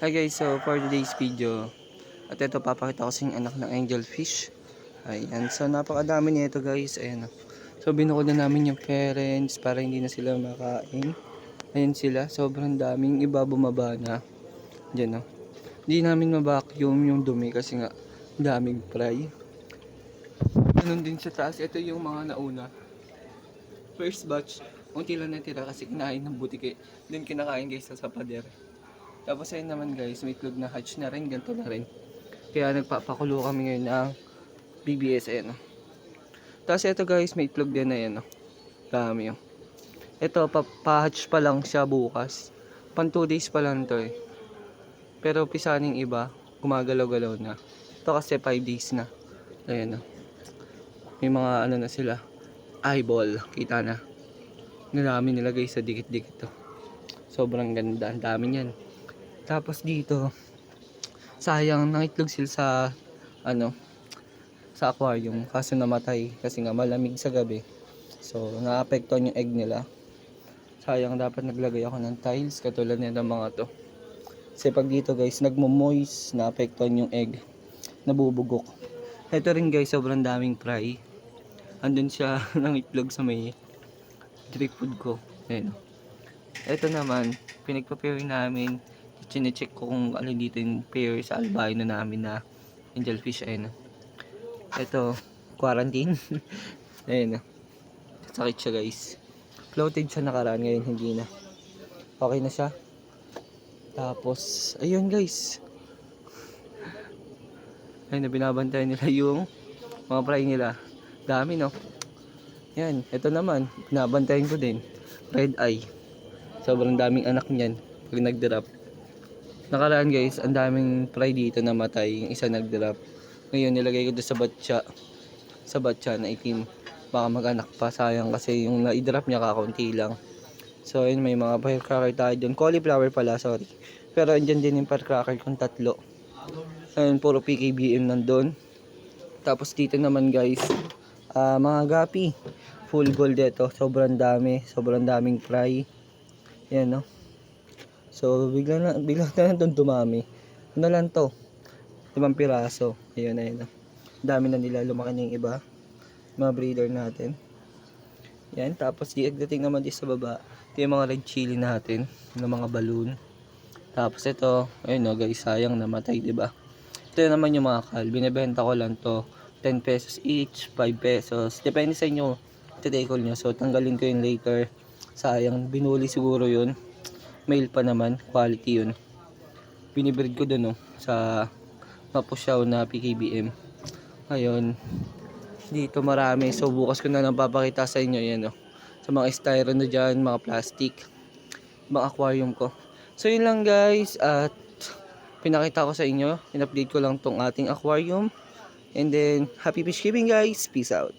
Hi guys, so for today's video, at ito papakita ko sa inyo anak ng angelfish. Ayan, so napakadami nito guys. Ayan, so binukod na namin yung parents para hindi na sila makain. Ayan sila, sobrang daming iba bumaba na. Diyan, no? Hindi namin ma-vacuum yung dumi kasi nga daming fry. Ganun din sa taas, ito yung mga nauna. First batch, unti lang natira kasi kinain ng butike. Then kinakain guys sa pader. Tapos ayun naman guys, may itlog na hatch na rin, ganito na rin. Kaya nagpapakulo kami ngayon ng BBS, ayan o. Tapos ito guys, may itlog din na yan o. Dami o. Ito, pa-hatch pa lang siya bukas. Pan 2 days pa lang to eh. Pero pisaning iba, gumagalaw-galaw na. Ito kasi 5 days na. Ayan o. May mga ano na sila. Eyeball, kita na. Narami nila guys sa dikit-dikit to. Sobrang ganda, ang dami niyan. Tapos dito, sayang nangitlog sila sa sa aquarium kaso namatay kasi nga malamig sa gabi. So naapektuhan yung egg nila. Sayang, dapat naglagay ako ng tiles katulad nito mga to. Kasi pag dito guys, nagmo-moist, naapektuhan yung egg. Nabubugok. Ito rin guys, sobrang daming fry. Andun siya nangitlog sa may drip food ko. Ayun. Ito naman, pinagpa-pairing namin. Chine-check ko kung alin dito yung pair sa albino namin na angelfish. Ayun. Ito, quarantine. Ayun. Sakit siya guys. Floated siya nakaraan, ngayon hindi na. Okay na siya. Tapos, ayun guys. Ayun na, binabantayan nila yung mga fry nila. Dami no. Yan, ito naman, binabantayan ko din. Red eye. Sobrang daming anak niyan pag nag-drop. Nakaraan guys, ang daming fry dito na matay. Yung isa nag-drop. Ngayon nilagay ko doon sa batya. Sa batya na itim. Baka mag-anak pa, sayang kasi yung na-drop niya kakaunti lang. So ayun, may mga firecracker tayo doon. Cauliflower pala, sorry. Pero andyan din yung firecracker kong tatlo. Ayun, puro PKBM nandun. Tapos dito naman guys, mga gapi. Full gold dito. Sobrang dami. Sobrang daming fry. Yan no. So bigla na lang doon dumami. Ano lang to? 5 piraso. Ayun, ayun. Dami na nila, lumaki na yung iba. Mga breeder natin. Yan, tapos i-egdating naman dito sa baba. Ito yung mga red chili natin, ng mga balloon. Tapos ito, ayun no guys, sayang namatay, 'di ba? Ito naman yung mga kal, binebenta ko lang to 10 pesos each, 5 pesos. Depende sa inyo, ite-take nyo. So tanggalin ko yun later. Sayang, binuli siguro yun. Male pa naman, quality yun. Binibreed ko dun no, sa mapusyaw na PKBM. Ngayon, dito marami. So bukas ko na lang papakita sa inyo yan no. Sa mga styro na dyan, mga plastic, mga aquarium ko. So yun lang guys, at pinakita ko sa inyo, in-update ko lang tong ating aquarium. And then, happy fish keeping guys, peace out.